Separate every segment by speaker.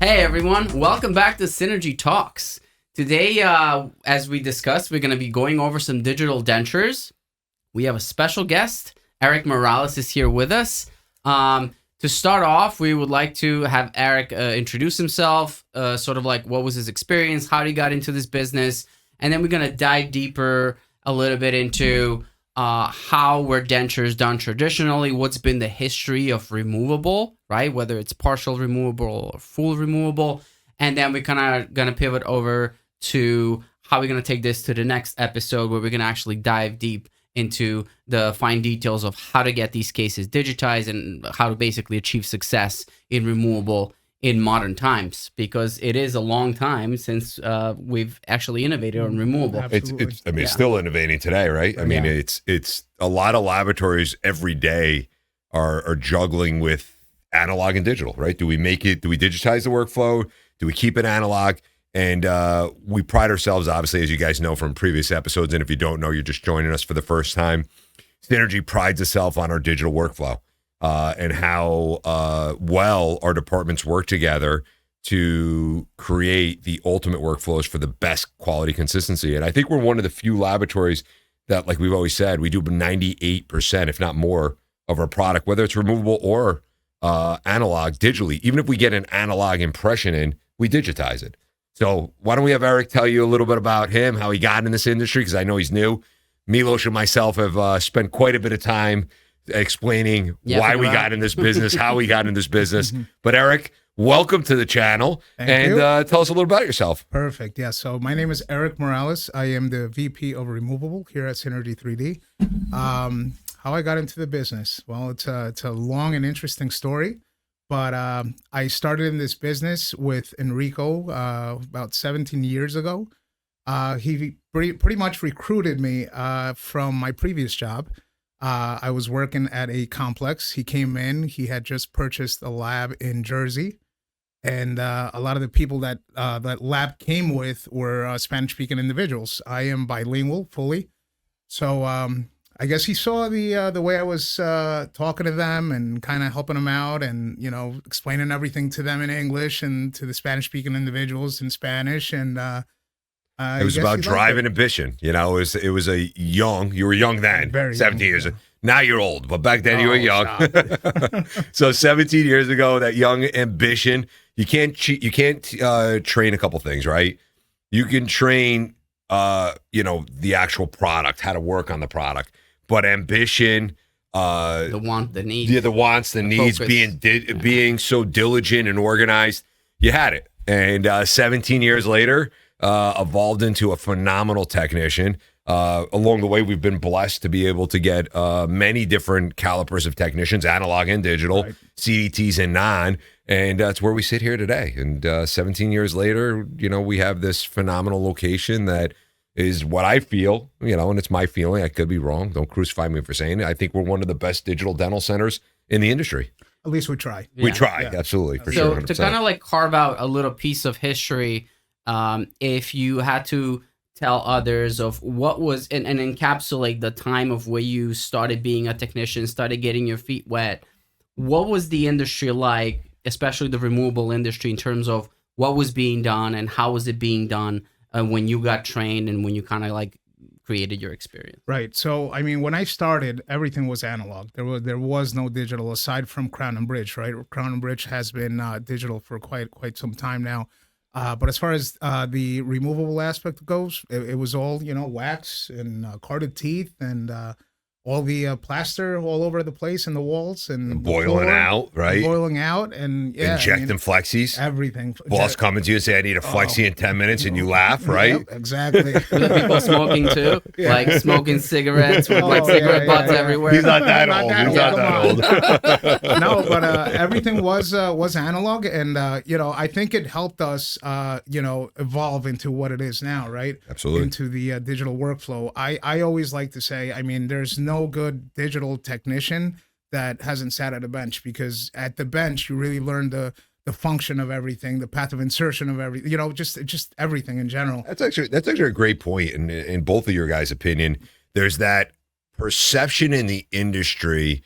Speaker 1: Hey everyone, welcome back to SynergyTalks. Today, as we discussed, we're going to be going over some digital dentures. We have a special guest. Eric Morales is here with us. To start off, we would like to have Eric introduce himself, sort of like what was his experience, how he got into this business, and then we're going to dive deeper a little bit into how were dentures done traditionally, what's been the history of removable, right? Whether it's partial removable or full removable. And then we're kind of going to pivot over to how we're going to take this to the next episode where we're going to actually dive deep into the fine details of how to get these cases digitized and how to basically achieve success in removable in modern times, because it is a long time since we've actually innovated on removable.
Speaker 2: It's still innovating today, right? I mean, it's a lot of laboratories every day are juggling with analog and digital, right? Do we digitize the workflow? Do we keep it analog? And we pride ourselves, obviously, as you guys know from previous episodes, and if you don't know, you're just joining us for the first time. Synergy prides itself on our digital workflow. And how well our departments work together to create the ultimate workflows for the best quality consistency. And I think we're one of the few laboratories that, like we've always said, we do 98%, if not more, of our product, whether it's removable or analog, digitally. Even if we get an analog impression in, we digitize it. So why don't we have Eric tell you a little bit about him, how he got in this industry, because I know he's new. Milos and myself have spent quite a bit of time explaining why we got in this business, how we got in this business. But Eric, welcome to the channel. Thank you. Tell us a little about yourself.
Speaker 3: Perfect. Yeah. So my name is Eric Morales. I am the VP of Removable here at Synergy 3D. How I got into the business? Well, it's a long and interesting story, but I started in this business with Enrico about 17 years ago. He pretty much recruited me from my previous job. I was working at a complex. He came in. He had just purchased a lab in Jersey, and a lot of the people that that lab came with were Spanish-speaking individuals. I am bilingual fully, so I guess he saw the way I was talking to them and kind of helping them out, and explaining everything to them in English and to the Spanish-speaking individuals in Spanish, and
Speaker 2: it was about drive and ambition. It was you were young then,
Speaker 3: very
Speaker 2: 17
Speaker 3: young,
Speaker 2: years. Now you're old, but back then you were young. So 17 years ago, that young ambition, you can't train a couple things, right? You can train, the actual product, how to work on the product, but ambition,
Speaker 1: the wants, the
Speaker 2: needs,
Speaker 1: focus.
Speaker 2: being so diligent and organized, you had it. And 17 years later, evolved into a phenomenal technician. Along the way, we've been blessed to be able to get many different calibers of technicians, analog and digital, right. CDTs and non, and that's where we sit here today. And 17 years later, we have this phenomenal location that is what I feel, and it's my feeling. I could be wrong. Don't crucify me for saying it. I think we're one of the best digital dental centers in the industry.
Speaker 3: At least we try.
Speaker 2: We try, absolutely, for
Speaker 1: sure.
Speaker 2: 100%.
Speaker 1: To kind of like carve out a little piece of history, if you had to tell others of what was and encapsulate the time of where you started being a technician, started getting your feet wet, what was the industry like, especially the removable industry, in terms of what was being done and how was it being done when you got trained and when you kind of like created your experience?
Speaker 3: Right. So, I mean, when I started, everything was analog. There was no digital aside from Crown and Bridge, right? Crown and Bridge has been digital for quite some time now. But as far as the removable aspect goes, it was all, wax and carded teeth and all the plaster all over the place in the walls and
Speaker 2: boiling out, right?
Speaker 3: Boiling out and
Speaker 2: injecting flexis.
Speaker 3: Everything.
Speaker 2: Boss coming to you and say, I need a flexi in 10 minutes, and you laugh, right?
Speaker 3: Yep, exactly.
Speaker 1: People smoking too, like smoking cigarettes with like cigarette butts everywhere.
Speaker 2: He's not that old. He's not that old.
Speaker 3: No, but everything was analog, and I think it helped us, evolve into what it is now, right?
Speaker 2: Absolutely.
Speaker 3: Into the digital workflow. I always like to say, I mean, there's no good digital technician that hasn't sat at a bench, because at the bench you really learn the function of everything, the path of insertion of everything, just everything in general.
Speaker 2: That's actually a great point. In both of your guys' opinion, there's that perception in the industry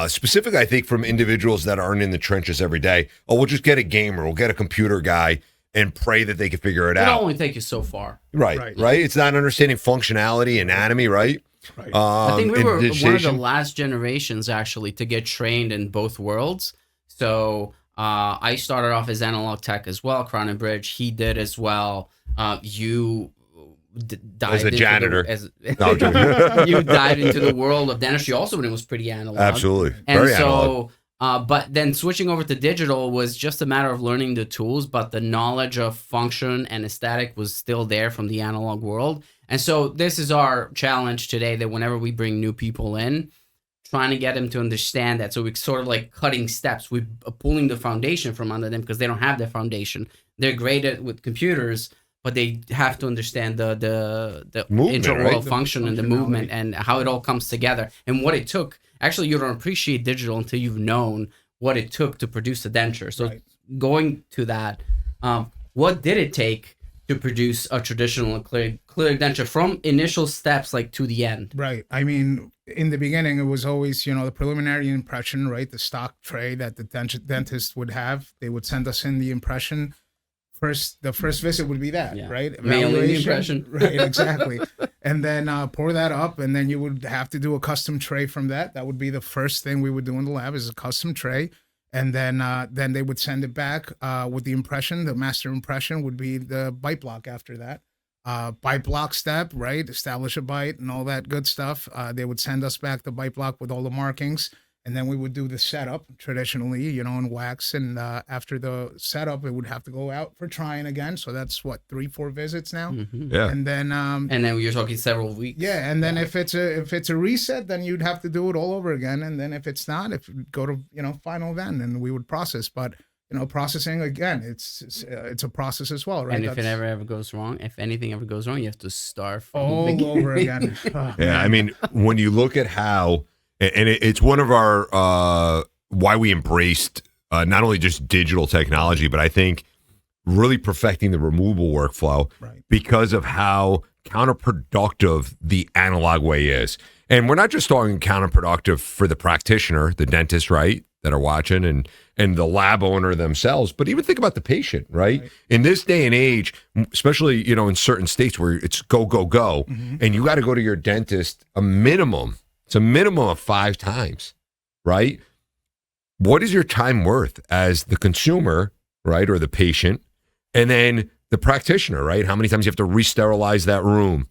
Speaker 2: specifically, I think from individuals that aren't in the trenches every day. Oh, we'll just get a gamer, we'll get a computer guy, and pray that they can figure it out.
Speaker 1: It'll only take you so far.
Speaker 2: Right. It's not understanding functionality, anatomy, right?
Speaker 3: Right.
Speaker 1: I think we were one of the
Speaker 2: digitization.
Speaker 1: last generations actually to get trained in both worlds. So I started off as analog tech as well, Crown and Bridge. He did as well. You dived
Speaker 2: As a
Speaker 1: into
Speaker 2: janitor.
Speaker 1: The,
Speaker 2: No, I'm joking.
Speaker 1: you dived into the world of dentistry also when it was pretty analog.
Speaker 2: Absolutely.
Speaker 1: And
Speaker 2: Very
Speaker 1: so,
Speaker 2: analog.
Speaker 1: but then switching over to digital was just a matter of learning the tools, but the knowledge of function and aesthetic was still there from the analog world. And so this is our challenge today, that whenever we bring new people in, trying to get them to understand that. So we're sort of like cutting steps. We're pulling the foundation from under them because they don't have their foundation. They're great with computers, but they have to understand the
Speaker 2: Movement,
Speaker 1: intraoral
Speaker 2: right?
Speaker 1: function and the movement and how it all comes together and what it took. Actually, you don't appreciate digital until you've known what it took to produce a denture. So going to that, what did it take to produce a traditional clear denture from initial steps like to the end?
Speaker 3: Right. I mean, in the beginning, it was always, the preliminary impression, right? The stock tray that the dentist would have. They would send us in the impression. The first visit would be that, right?
Speaker 1: Mailing impression.
Speaker 3: Right, exactly. And then pour that up, and then you would have to do a custom tray from that. That would be the first thing we would do in the lab, is a custom tray. And then they would send it back with the impression. The master impression would be the bite block after that. Bite block step, right? Establish a bite and all that good stuff. They would send us back the bite block with all the markings. And then we would do the setup traditionally, in wax. And after the setup, it would have to go out for trying again. So that's 3-4 visits now.
Speaker 1: Mm-hmm.
Speaker 2: Yeah.
Speaker 3: And then
Speaker 1: You're talking several weeks.
Speaker 3: Yeah. And then if it's a reset, then you'd have to do it all over again. And then if it's not, if you go to final then, and we would process. But processing again, it's a process as well, right?
Speaker 1: And if it ever goes wrong, if anything ever goes wrong, you have to start from
Speaker 3: all
Speaker 1: the beginning.
Speaker 3: over again. Oh,
Speaker 2: Yeah,
Speaker 3: man.
Speaker 2: I mean, when you look at how, and it's one of our why we embraced not only just digital technology, but I think really perfecting the removable workflow,
Speaker 3: Right.
Speaker 2: because of how counterproductive the analog way is. And we're not just talking counterproductive for the practitioner, the dentist, right, that are watching, and the lab owner themselves, but even think about the patient, right? In this day and age, especially, in certain states where it's go, go, go, and you got to go to your dentist it's a minimum of 5 times, right? What is your time worth as the consumer, right, or the patient, and then the practitioner, right? How many times you have to re-sterilize that room?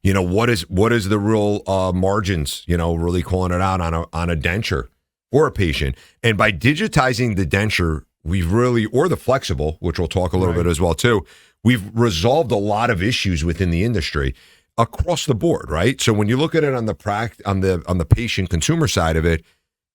Speaker 2: What is the real margins, really calling it out on a denture for a patient? And by digitizing the denture, we've really, or the flexible, which we'll talk a little bit as well too, we've resolved a lot of issues within the industry across the board, right? So when you look at it on the patient consumer side of it,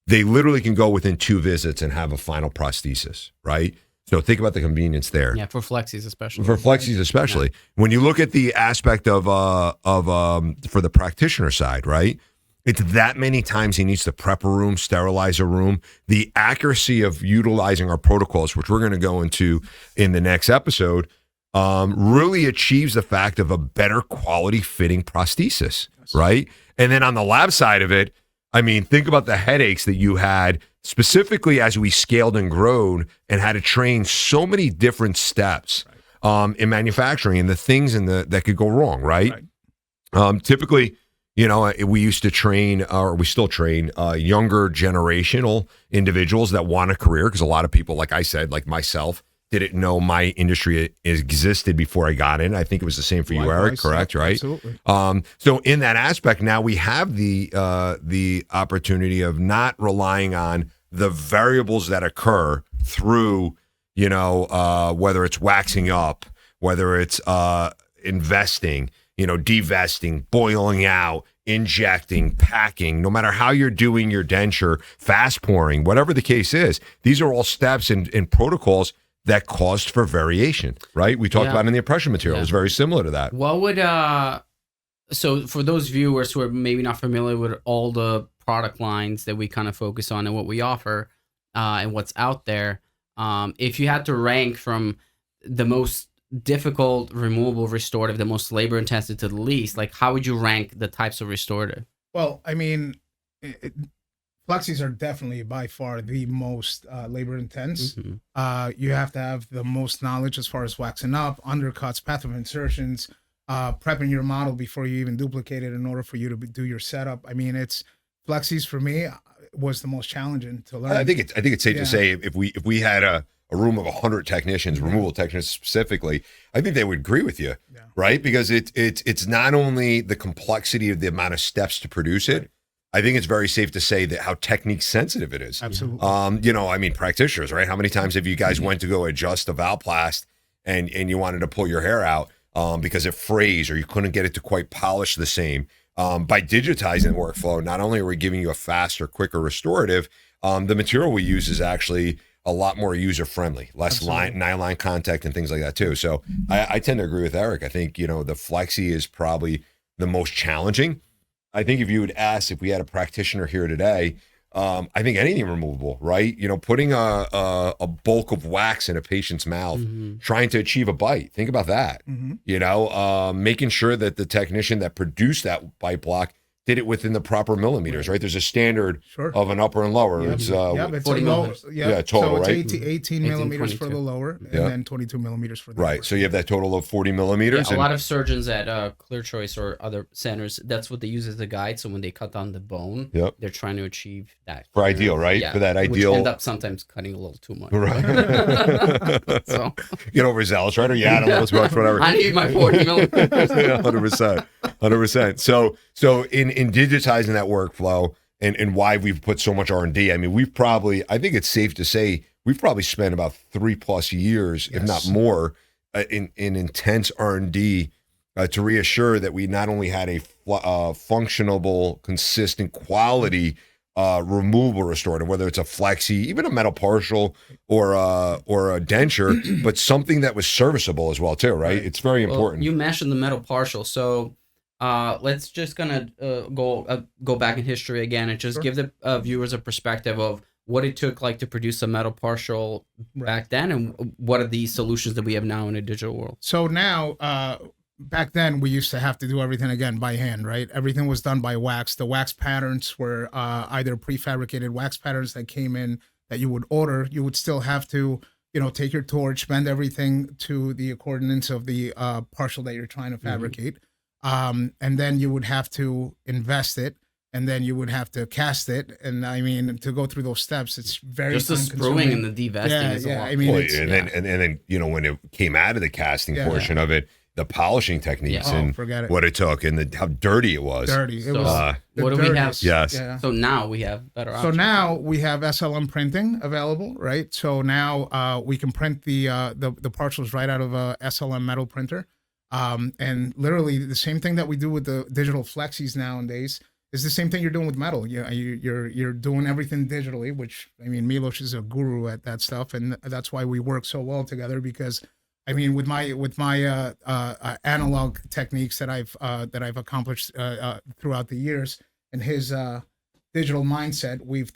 Speaker 2: they literally can go within 2 visits and have a final prosthesis, right? So think about the convenience there.
Speaker 1: Yeah, for flexis especially.
Speaker 2: For flexis especially. When you look at the aspect of for the practitioner side, right? It's that many times he needs to prep a room, sterilize a room. The accuracy of utilizing our protocols, which we're going to go into in the next episode, really achieves the fact of a better quality fitting prosthesis, right? And then on the lab side of it, I mean, think about the headaches that you had specifically as we scaled and grown and had to train so many different steps in manufacturing and the things that could go wrong, right? Typically, we used to train, or we still train, younger generational individuals that want a career, because a lot of people, like I said, like myself, didn't know my industry existed before I got in. I think it was the same for you, Eric, correct? Right?
Speaker 3: Absolutely.
Speaker 2: So in that aspect, now we have the opportunity of not relying on the variables that occur through, whether it's waxing up, whether it's investing, devesting, boiling out, injecting, packing, no matter how you're doing your denture, fast pouring, whatever the case is, these are all steps and protocols that caused for variation, right? We talked about in the impression material. It's very similar to that.
Speaker 1: What would so for those viewers who are maybe not familiar with all the product lines that we kind of focus on and what we offer and what's out there, if you had to rank from the most difficult removable restorative, the most labor intensive to the least, like how would you rank the types of restorative?
Speaker 3: Well, I mean, Flexis are definitely by far the most labor intense. You have to have the most knowledge as far as waxing up, undercuts, path of insertions, prepping your model before you even duplicate it in order for you to do your setup. I mean, it's Flexis for me was the most challenging to learn.
Speaker 2: I think it's safe to say if we had a room of 100 technicians, removal technicians specifically, I think they would agree with you, right? Because it's not only the complexity of the amount of steps to produce it. I think it's very safe to say that how technique sensitive it is.
Speaker 3: Absolutely.
Speaker 2: I mean, practitioners, right? How many times have you guys went to go adjust a valplast and you wanted to pull your hair out because it frayed or you couldn't get it to quite polish the same? By digitizing the workflow, not only are we giving you a faster, quicker restorative, the material we use is actually a lot more user-friendly, less nylon contact and things like that too. So I tend to agree with Eric. I think, the flexi is probably the most challenging. I think if you would ask if we had a practitioner here today, I think anything removable, right? Putting a bulk of wax in a patient's mouth, trying to achieve a bite. Think about that. Making sure that the technician that produced that bite block did it within the proper millimeters, right? There's a standard of an upper and lower. It's
Speaker 3: 40 millimeters.
Speaker 2: Total,
Speaker 3: so
Speaker 2: it's
Speaker 3: right? 18 millimeters for the lower, and then 22 millimeters for the upper.
Speaker 2: So you have that total of 40 millimeters.
Speaker 1: A lot of surgeons at Clear Choice or other centers, that's what they use as a guide. So when they cut down the bone, they're trying to achieve that.
Speaker 2: For ideal, right?
Speaker 1: Yeah.
Speaker 2: For that ideal.
Speaker 1: Which end up sometimes cutting a little too much.
Speaker 2: Right.
Speaker 1: So
Speaker 2: get overzealous, right? Or you add a little too much, whatever.
Speaker 1: I need my 40 millimeters.
Speaker 2: 100%. So in digitizing that workflow and why we've put so much R&D, I mean, I think it's safe to say we've probably spent about 3+ years, if not more, in intense R&D to reassure that we not only had a functionable, consistent quality removable restorative, whether it's a flexi, even a metal partial or a denture, but something that was serviceable as well too, right? It's very important.
Speaker 1: You mentioned the metal partial, so let's just gonna go back in history again and just give the viewers a perspective of what it took to produce a metal partial back then, and what are the solutions that we have now in a digital world.
Speaker 3: So now, back then we used to have to do everything again by hand, right? Everything was done by wax. The wax patterns were either prefabricated wax patterns that came in that you would order. You would still have to, take your torch, bend everything to the coordinates of the partial that you're trying to fabricate. And then you would have to invest it, and then you would have to cast it. And I mean, to go through those steps, it's very
Speaker 1: just the screwing and the devesting is a lot.
Speaker 3: I mean,
Speaker 2: and then when it came out of the casting portion of it, the polishing techniques and what it took and how dirty it was.
Speaker 1: What do we have?
Speaker 2: Yes.
Speaker 3: Yeah.
Speaker 1: So now we have better options.
Speaker 3: So now we have SLM printing available, right? So now we can print the partials right out of a SLM metal printer. And literally the same thing that we do with the digital flexis nowadays is the same thing you're doing with metal. You're doing everything digitally, which, I mean, Milos is a guru at that stuff, and that's why we work so well together. Because, I mean, with my analog techniques that I've accomplished throughout the years, and his digital mindset, we've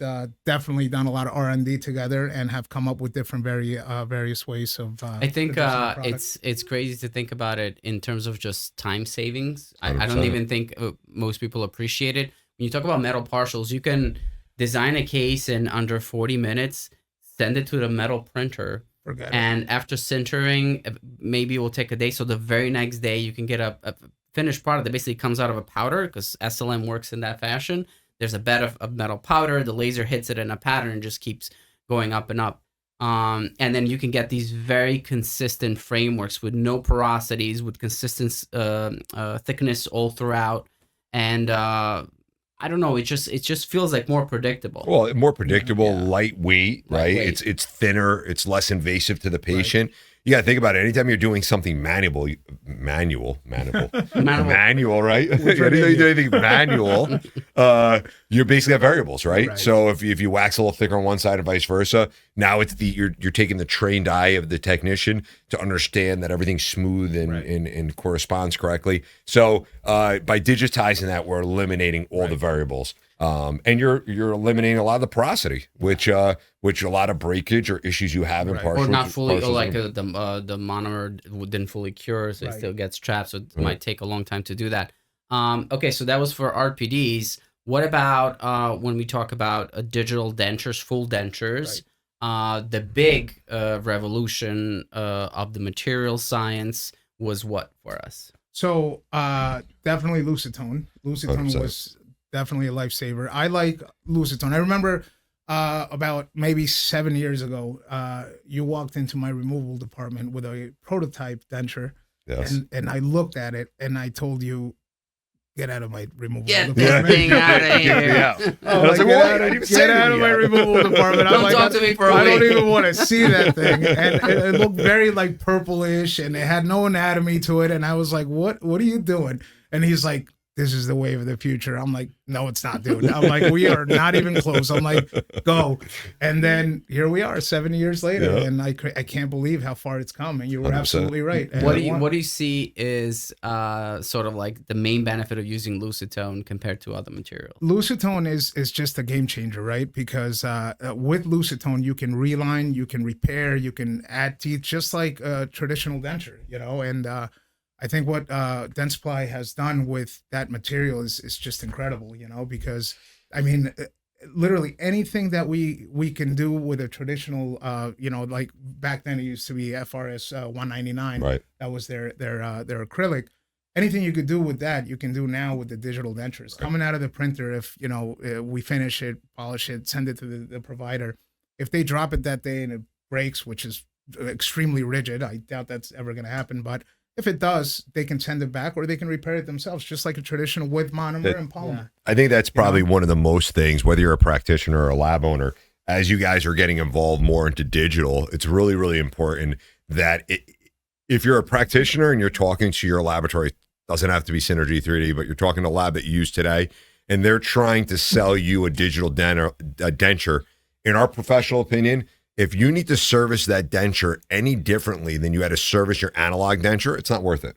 Speaker 3: definitely done a lot of R&D together and have come up with different various ways of.
Speaker 1: I think it's crazy to think about it in terms of just time savings. I don't even think most people appreciate it. When you talk about metal partials, you can design a case in under 40 minutes, send it to the metal printer, and after sintering, maybe it will take a day. So the very next day, you can get a finished product that basically comes out of a powder, because SLM works in that fashion. There's a bed of metal powder. The laser hits it in a pattern and just keeps going up and up. And then you can get these very consistent frameworks with no porosities, with consistent thickness all throughout. And I don't know, it just feels like more predictable.
Speaker 2: Well, more predictable, lightweight, right? It's thinner, it's less invasive to the patient. You got to think about it. Anytime you're doing something manual, right? Anytime you do anything manual, you basically have variables, right? So if you wax a little thicker on one side and vice versa, now it's you're taking the trained eye of the technician to understand that everything's smooth and corresponds correctly. So by digitizing that, we're eliminating all the variables. And you're eliminating a lot of the porosity, which a lot of breakage or issues you have in partials.
Speaker 1: Or not fully, the monomer didn't fully cure, so it still gets trapped. So it might take a long time to do that. Okay, so that was for RPDs. What about when we talk about digital dentures, full dentures? The big revolution of the material science was what for us?
Speaker 3: So definitely Lucitone. Lucitone
Speaker 2: 100%.
Speaker 3: was definitely a lifesaver. I like Lucitone. I remember about maybe 7 years ago, you walked into my removal department with a prototype denture,
Speaker 2: Yes.
Speaker 3: and I looked at it and I told you, get out of my removal
Speaker 1: Get
Speaker 3: department.
Speaker 1: this thing out of
Speaker 2: Get me
Speaker 1: here.
Speaker 2: out.
Speaker 3: Oh,
Speaker 2: I was like,
Speaker 3: get
Speaker 2: "What?
Speaker 3: out
Speaker 2: I
Speaker 3: of,
Speaker 2: didn't even say
Speaker 3: get
Speaker 2: anything
Speaker 3: out of my
Speaker 2: yet."
Speaker 3: removal department. I'm
Speaker 1: Don't
Speaker 3: like,
Speaker 1: talk to me for a
Speaker 3: I don't
Speaker 1: week.
Speaker 3: even want to see that thing. And it looked very like purplish, and it had no anatomy to it. And I was like, what are you doing? And he's like, this is the wave of the future. I'm like, no, it's not, dude. I'm like, we are not even close. I'm like, go. And then here we are 7 years later.
Speaker 2: Yeah.
Speaker 3: And I can't believe how far it's come. And you were
Speaker 2: 100%.
Speaker 3: absolutely right. And
Speaker 1: What do you see is sort of like the main benefit of using Lucitone compared to other materials?
Speaker 3: Lucitone is just a game changer, right? Because with Lucitone, you can reline, you can repair, you can add teeth, just like a traditional denture, And I think what Dentsply has done with that material is just incredible, Because I mean, literally anything that we can do with a traditional, like back then it used to be FRS 199.
Speaker 2: Right.
Speaker 3: That was their acrylic. Anything you could do with that, you can do now with the digital dentures. Coming out of the printer, if we finish it, polish it, send it to the provider. If they drop it that day and it breaks, which is extremely rigid, I doubt that's ever going to happen. But if it does, they can send it back or they can repair it themselves, just like a traditional with monomer and polymer.
Speaker 2: I think that's probably one of the most things, whether you're a practitioner or a lab owner, as you guys are getting involved more into digital, it's really, really important that if you're a practitioner and you're talking to your laboratory, doesn't have to be Synergy 3D, but you're talking to a lab that you use today, and they're trying to sell you a digital denture, in our professional opinion, if you need to service that denture any differently than you had to service your analog denture, it's not worth it.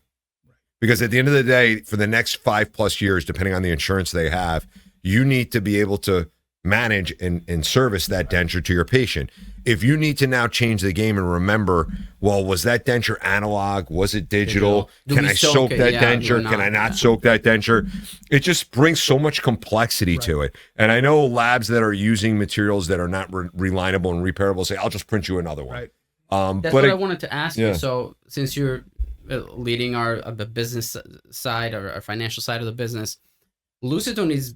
Speaker 2: Because at the end of the day, for the next 5+ years, depending on the insurance they have, you need to be able to manage and service that denture to your patient. If you need to now change the game and remember, well, was that denture analog? Was it digital? Can I soak that denture? Can I not soak that denture? It just brings so much complexity to it. And I know labs that are using materials that are not reliable and repairable say, I'll just print you another one.
Speaker 3: Right.
Speaker 1: That's what I wanted to ask you. So since you're leading the business side or our financial side of the business, Lucitone is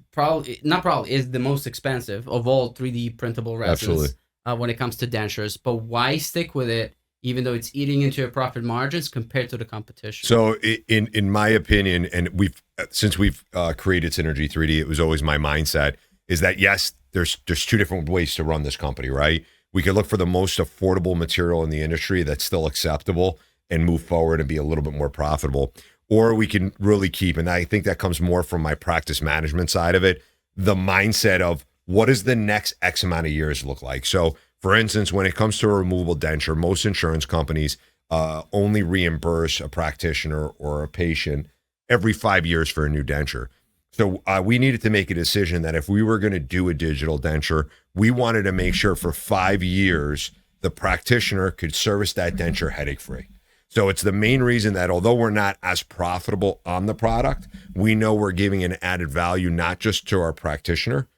Speaker 1: is the most expensive of all 3D printable resins when it comes to dentures. But why stick with it, even though it's eating into your profit margins compared to the competition?
Speaker 2: So in my opinion, and since we've created Synergy 3D, it was always my mindset is that yes, there's two different ways to run this company, right? We could look for the most affordable material in the industry that's still acceptable and move forward and be a little bit more profitable. Or we can really keep, and I think that comes more from my practice management side of it, the mindset of what does the next X amount of years look like? So for instance, when it comes to a removable denture, most insurance companies only reimburse a practitioner or a patient every 5 years for a new denture. So we needed to make a decision that if we were going to do a digital denture, we wanted to make sure for 5 years the practitioner could service that denture headache-free. So it's the main reason that although we're not as profitable on the product, we know we're giving an added value not just to our practitioner,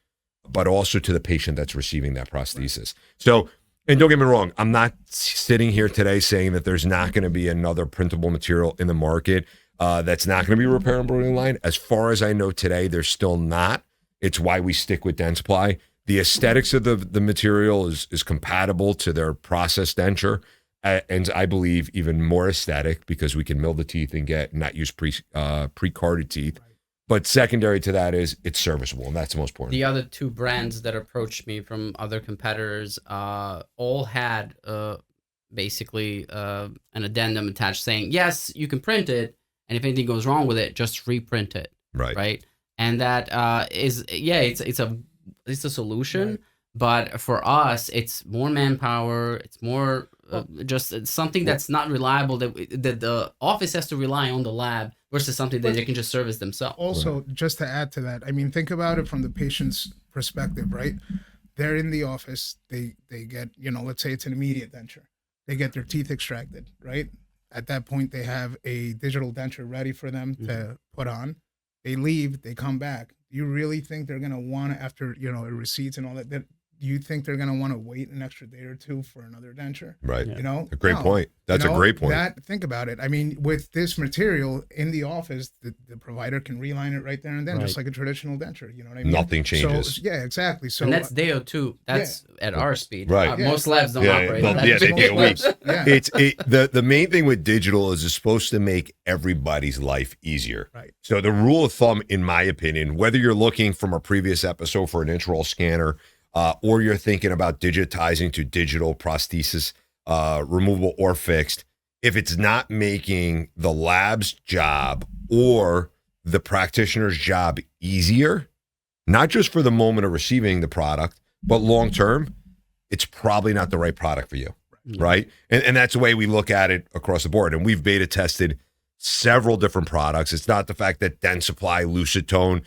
Speaker 2: but also to the patient that's receiving that prosthesis. So, and don't get me wrong, I'm not sitting here today saying that there's not going to be another printable material in the market that's not going to be repairable in line. As far as I know today, there's still not. It's why we stick with Dentsply. The aesthetics of the material is compatible to their processed denture. And I believe even more aesthetic because we can mill the teeth and not use pre-carded teeth. But secondary to that is it's serviceable, and that's the most important.
Speaker 1: The other two brands that approached me from other competitors all had basically an addendum attached saying, yes, you can print it, and if anything goes wrong with it, just reprint it. Right. And that it's a solution. Right. But for us, it's more manpower. It's more just something that's not reliable that the office has to rely on the lab versus something that they can just service themselves.
Speaker 3: Also, just to add to that, I mean, think about it from the patient's perspective, right? They're in the office. They get, let's say it's an immediate denture. They get their teeth extracted, right? At that point, they have a digital denture ready for them to put on. They leave. They come back. you really think they're going to want to, after, receipts and all that, you think they're going to want to wait an extra day or two for another denture?
Speaker 2: Right.
Speaker 1: Yeah.
Speaker 2: A great point. That's a great point.
Speaker 3: Think about it. I mean, with this material in the office, the provider can reline it right there and then, just like a traditional denture. You know what I mean?
Speaker 2: Nothing changes.
Speaker 3: So, yeah, exactly. So,
Speaker 1: and that's day or two. That's at our speed.
Speaker 2: Right.
Speaker 1: Most labs don't operate.
Speaker 2: They take a week.
Speaker 3: Yeah.
Speaker 2: The main thing with digital is it's supposed to make everybody's life easier.
Speaker 3: Right.
Speaker 2: So the rule of thumb, in my opinion, whether you're looking from a previous episode for an intraoral scanner, or you're thinking about digitizing to digital prosthesis, removable or fixed, if it's not making the lab's job or the practitioner's job easier, not just for the moment of receiving the product, but long term, it's probably not the right product for you, right? And that's the way we look at it across the board. And we've beta tested several different products. It's not the fact that Dentsply Lucitone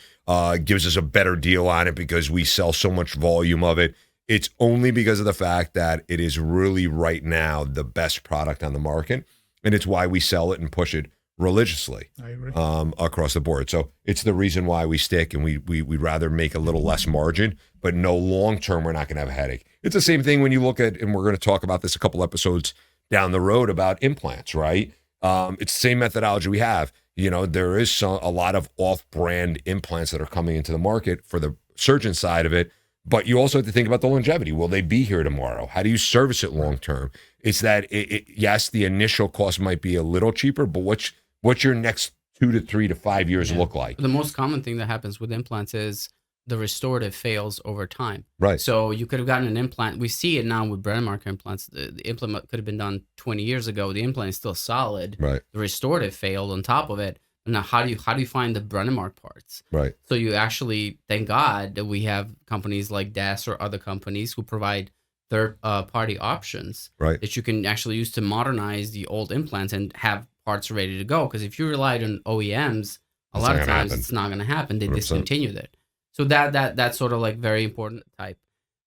Speaker 2: gives us a better deal on it because we sell so much volume of it. It's only because of the fact that it is really right now the best product on the market, and it's why we sell it and push it religiously across the board. So it's the reason why we stick, and we'd rather make a little less margin, but no, long term we're not going to have a headache. It's the same thing when you look at, and we're going to talk about this a couple episodes down the road about implants, right? It's the same methodology we have. There is a lot of off-brand implants that are coming into the market for the surgeon side of it, but you also have to think about the longevity. Will they be here tomorrow? How do you service it long-term? It's that, yes, the initial cost might be a little cheaper, but what's your next 2 to 3 to 5 years look like?
Speaker 1: The most common thing that happens with implants is the restorative fails over time.
Speaker 2: Right.
Speaker 1: So you could have gotten an implant. We see it now with Brennemark implants. The implant could have been done 20 years ago. The implant is still solid.
Speaker 2: Right.
Speaker 1: The restorative failed on top of it. Now, how do you find the Brennemark parts?
Speaker 2: Right.
Speaker 1: So you actually, thank God that we have companies like DAS or other companies who provide third-party options that you can actually use to modernize the old implants and have parts ready to go. Because if you relied on OEMs, a lot of times it's not going to happen. They 100%. Discontinued it. So that's sort of like very important type.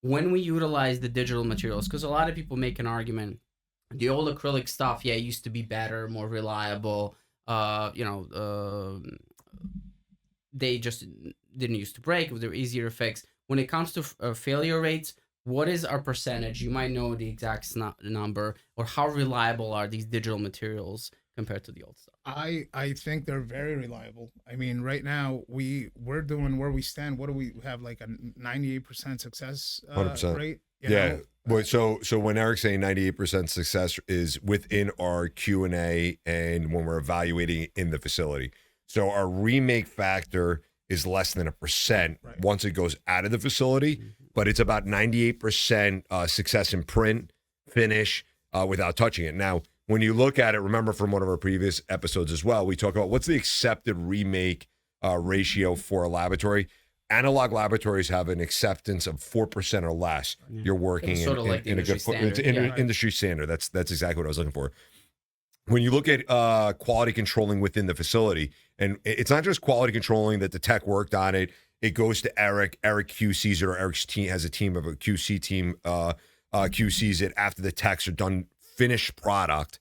Speaker 1: When we utilize the digital materials, because a lot of people make an argument, the old acrylic stuff, used to be better, more reliable. They just didn't used to break. They were easier to fix. When it comes to failure rates, what is our percentage? You might know the exact number, or how reliable are these digital materials compared to the old stuff?
Speaker 3: I think they're very reliable. I mean, right now we're doing where we stand. What do we have, like a 98% success
Speaker 2: 100%.
Speaker 3: rate?
Speaker 2: Yeah. But so when Eric's saying 98% success is within our Q&A and when we're evaluating in the facility. So our remake factor is less than 1% once it goes out of the facility, but it's about 98% success in print, finish, without touching it. Now, when you look at it, remember from one of our previous episodes as well, we talk about what's the accepted remake ratio for a laboratory. Analog laboratories have an acceptance of 4% or less. You're working in a good industry standard. That's exactly what I was looking for. When you look at quality controlling within the facility, and it's not just quality controlling that the tech worked on it. It goes to Eric. Eric QCs it, or Eric's team has a team of a QC team QCs it after the techs are done finished product.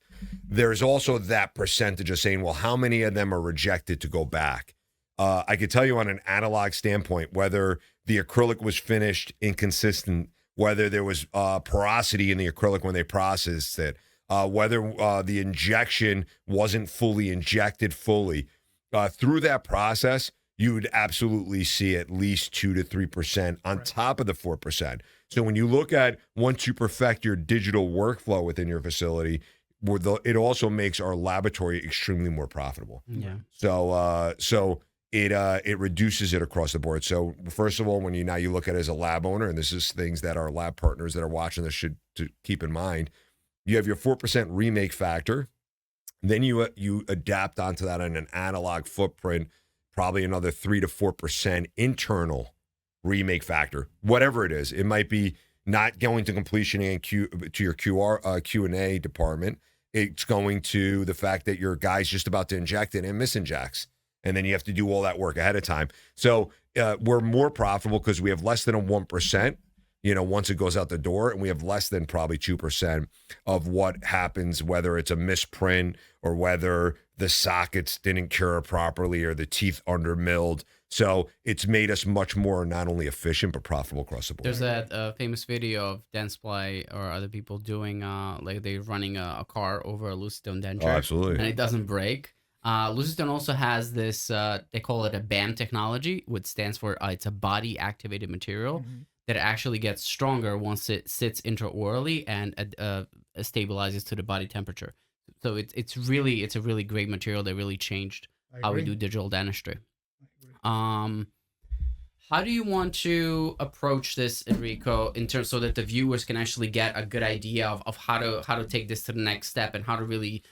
Speaker 2: There's also that percentage of saying, well, how many of them are rejected to go back? I could tell you on an analog standpoint, whether the acrylic was finished inconsistent, whether there was porosity in the acrylic when they processed it, whether the injection wasn't fully injected fully. Through that process, you would absolutely see at least 2 to 3% on top of the 4%. So when you look at once you perfect your digital workflow within your facility, it also makes our laboratory extremely more profitable.
Speaker 1: Yeah.
Speaker 2: So it reduces it across the board. So first of all, when you look at it as a lab owner, and this is things that our lab partners that are watching this should to keep in mind, you have your 4% remake factor. Then you adapt onto that on an analog footprint, probably another 3 to 4% internal remake factor, whatever it is. It might be not going to completion and to your Q&A department. It's going to the fact that your guy's just about to inject it and misinjects. And then you have to do all that work ahead of time. So we're more profitable because we have less than a 1%, once it goes out the door, and we have less than probably 2% of what happens, whether it's a misprint or whether the sockets didn't cure properly or the teeth undermilled. So it's made us much more not only efficient but profitable across the board.
Speaker 1: There's that famous video of Dentsply or other people doing like they're running a car over a Lucitone denture.
Speaker 2: Oh, absolutely.
Speaker 1: And it doesn't break. Lucitone also has this, they call it a BAM technology, which stands for it's a body activated material that actually gets stronger once it sits intraorally and stabilizes to the body temperature. So it's a really great material that really changed how we do digital dentistry. How do you want to approach this, Enrico, in terms so that the viewers can actually get a good idea of how to take this to the next step and how to really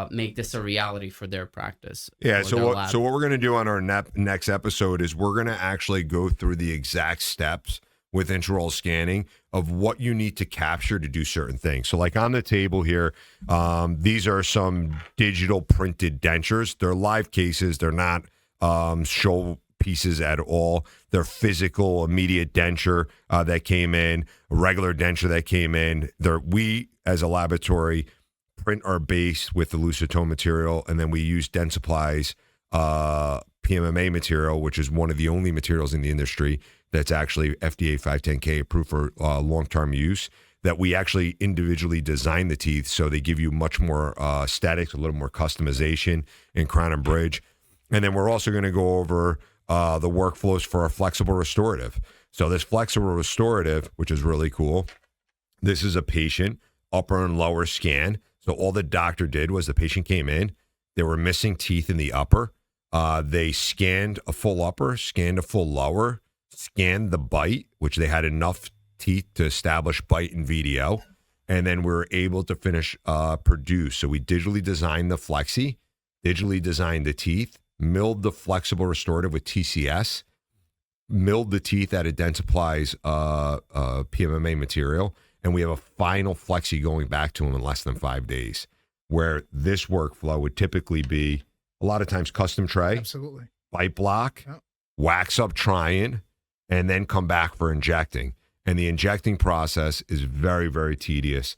Speaker 1: make this a reality for their practice?
Speaker 2: Yeah. So what we're going to do on our next episode is we're going to actually go through the exact steps with intraoral scanning of what you need to capture to do certain things. So like on the table here, these are some digital printed dentures. They're live cases. They're not show pieces at all. They're physical, immediate denture that came in, a regular denture that came in. We, as a laboratory, print our base with the Lucitone material, and then we use Dentsply's PMMA material, which is one of the only materials in the industry that's actually FDA 510K approved for long-term use, that we actually individually design the teeth so they give you much more aesthetics, a little more customization in crown and bridge. And then we're also going to go over the workflows for our flexible restorative. So this flexible restorative, which is really cool, this is a patient upper and lower scan. So all the doctor did was the patient came in, they were missing teeth in the upper. They scanned a full upper, scanned a full lower, scanned the bite, which they had enough teeth to establish bite and VDO. And then we were able to finish produce. So we digitally designed the flexi, digitally designed the teeth, milled the flexible restorative with TCS, milled the teeth out of Dentsply's PMMA material, and we have a final flexi going back to them in less than 5 days, where this workflow would typically be a lot of times custom tray,
Speaker 3: Absolutely.
Speaker 2: bite block, wax up try-in, and then come back for injecting. And the injecting process is very, very tedious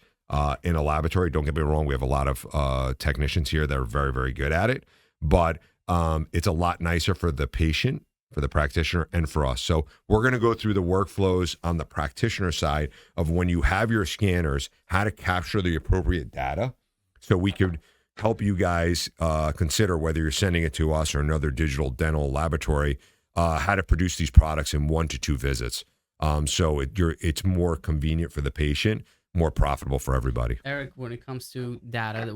Speaker 2: in a laboratory. Don't get me wrong, we have a lot of technicians here that are very, very good at it, but it's a lot nicer for the patient, for the practitioner, and for us. So we're going to go through the workflows on the practitioner side of when you have your scanners, how to capture the appropriate data so we could help you guys consider whether you're sending it to us or another digital dental laboratory, how to produce these products in 1 to 2 visits. So it's more convenient for the patient, more profitable for everybody.
Speaker 1: Eric, when it comes to data,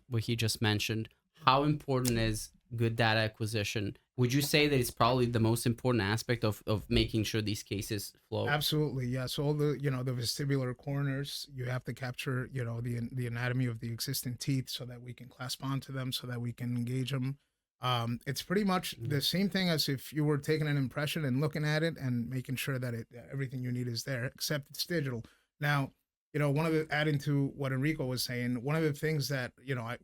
Speaker 1: what he just mentioned, how important is good data acquisition? Would you say that it's probably the most important aspect of making sure these cases flow?
Speaker 3: Absolutely, yes. All the the vestibular corners, you have to capture the anatomy of the existing teeth so that we can clasp onto them, so that we can engage them. It's pretty much the same thing as if you were taking an impression and looking at it and making sure that everything you need is there, except it's digital. Now, adding to what Enrico was saying, one of the things that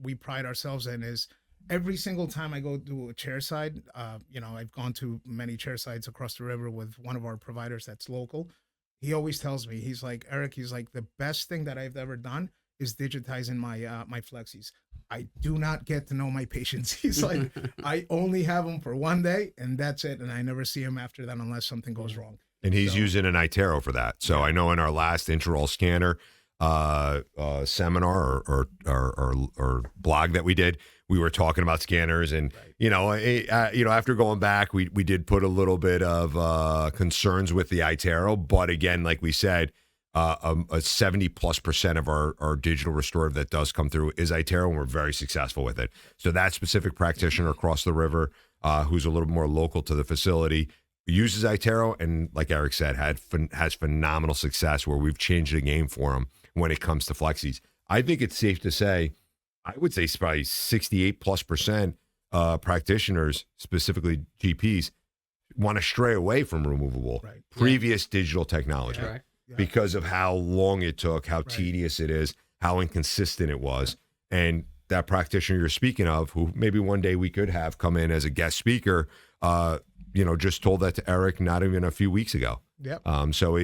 Speaker 3: we pride ourselves in is every single time I go to a chairside, I've gone to many chairsides across the river with one of our providers that's local. He always tells me, he's like, Eric, the best thing that I've ever done is digitizing my flexis. I do not get to know my patients. He's like, I only have them for 1 day and that's it. And I never see them after that unless something goes wrong.
Speaker 2: And he's using an itero for that. So I know in our last intraoral scanner seminar or blog that we did, we were talking about scanners, and after going back, we did put a little bit of concerns with the itero, but again, like we said, a 70+% of our digital restorative that does come through is itero, and we're very successful with it. So that specific practitioner across the river, who's a little more local to the facility, uses itero, and like Eric said, has phenomenal success where we've changed the game for him when it comes to flexis. I think it's safe to say, I would say it's probably 68+% practitioners, specifically GPs, want to stray away from removable previous digital technology because of how long it took, how tedious it is, how inconsistent it was. And that practitioner you're speaking of, who maybe one day we could have come in as a guest speaker, just told that to Eric not even a few weeks ago.
Speaker 3: Yep.
Speaker 2: So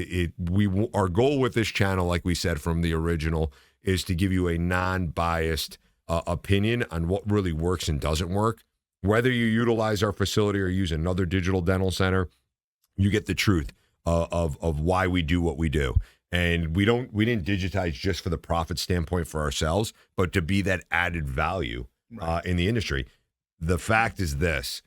Speaker 2: our goal with this channel, like we said from the original, is to give you a non-biased opinion on what really works and doesn't work. Whether you utilize our facility or use another digital dental center, you get the truth of why we do what we do. And we didn't digitize just for the profit standpoint for ourselves, but to be that added value in the industry. The fact is this: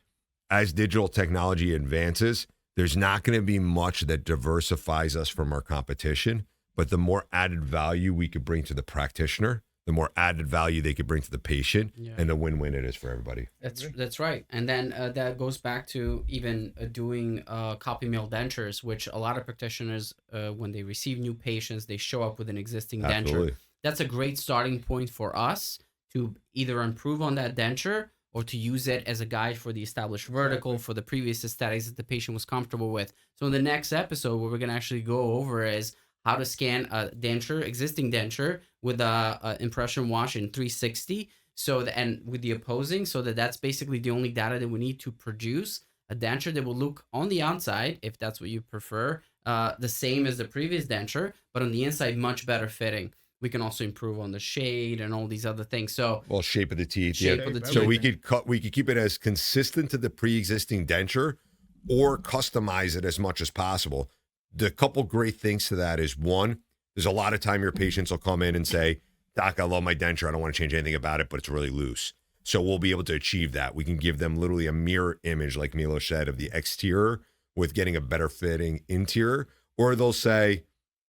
Speaker 2: as digital technology advances, there's not going to be much that diversifies us from our competition, but the more added value we could bring to the practitioner, the more added value they could bring to the patient, and the win-win it is for everybody.
Speaker 1: That's right. And then that goes back to even doing copy mill dentures, which a lot of practitioners, when they receive new patients, they show up with an existing denture. That's a great starting point for us to either improve on that denture or to use it as a guide for the established vertical for the previous aesthetics that the patient was comfortable with. So in the next episode, what we're going to actually go over is how to scan a denture, existing denture, with a impression wash in 360, and with the opposing, so that's basically the only data that we need to produce a denture that will look on the outside, if that's what you prefer, the same as the previous denture, but on the inside much better fitting. We can also improve on the shade and all these other things. So,
Speaker 2: shape of the teeth.
Speaker 1: Shape of the teeth.
Speaker 2: So we could keep it as consistent to the pre-existing denture, or customize it as much as possible. The couple great things to that is, one, there's a lot of time your patients will come in and say, "Doc, I love my denture. I don't want to change anything about it, but it's really loose." So we'll be able to achieve that. We can give them literally a mirror image, like Milo said, of the exterior with getting a better fitting interior. Or they'll say,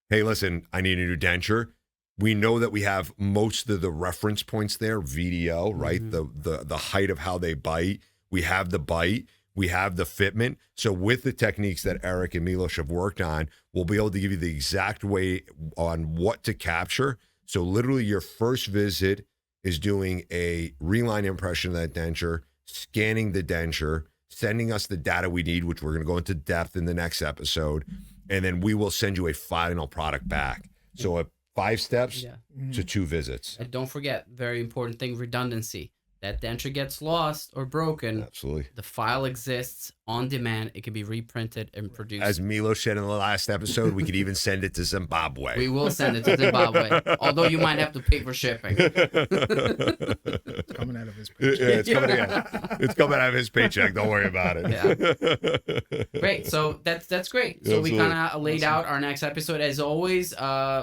Speaker 2: "Hey, listen, I need a new denture." We know that we have most of the reference points there, VDO, right? The height of how they bite. We have the bite. We have the fitment. So with the techniques that Eric and Milos have worked on, we'll be able to give you the exact way on what to capture. So literally your first visit is doing a reline impression of that denture, scanning the denture, sending us the data we need, which we're going to go into depth in the next episode. And then we will send you a final product back. So 5 steps to 2 visits.
Speaker 1: And don't forget, very important thing, redundancy. That denture gets lost or broken.
Speaker 2: Absolutely.
Speaker 1: The file exists on demand. It can be reprinted and produced.
Speaker 2: As Milo said in the last episode, we could even send it to Zimbabwe.
Speaker 1: We will send it to Zimbabwe, although you might have to pay for shipping.
Speaker 3: It's coming out of his paycheck.
Speaker 2: Yeah, it's coming out of his paycheck. Don't worry about it.
Speaker 1: Yeah. Great. So that's great. So we kind of laid out our next episode. As always,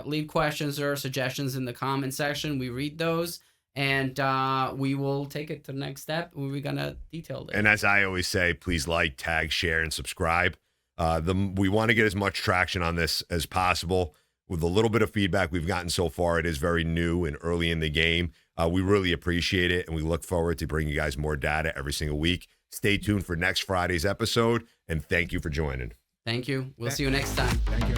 Speaker 1: leave questions or suggestions in the comment section. We read those. And we will take it to the next step where we're going to detail it.
Speaker 2: And as I always say, please like, tag, share, and subscribe. We want to get as much traction on this as possible. With a little bit of feedback we've gotten so far, it is very new and early in the game. We really appreciate it, and we look forward to bringing you guys more data every single week. Stay tuned for next Friday's episode, and thank you for joining.
Speaker 1: Thank you. We'll see you next time.
Speaker 3: Thank you.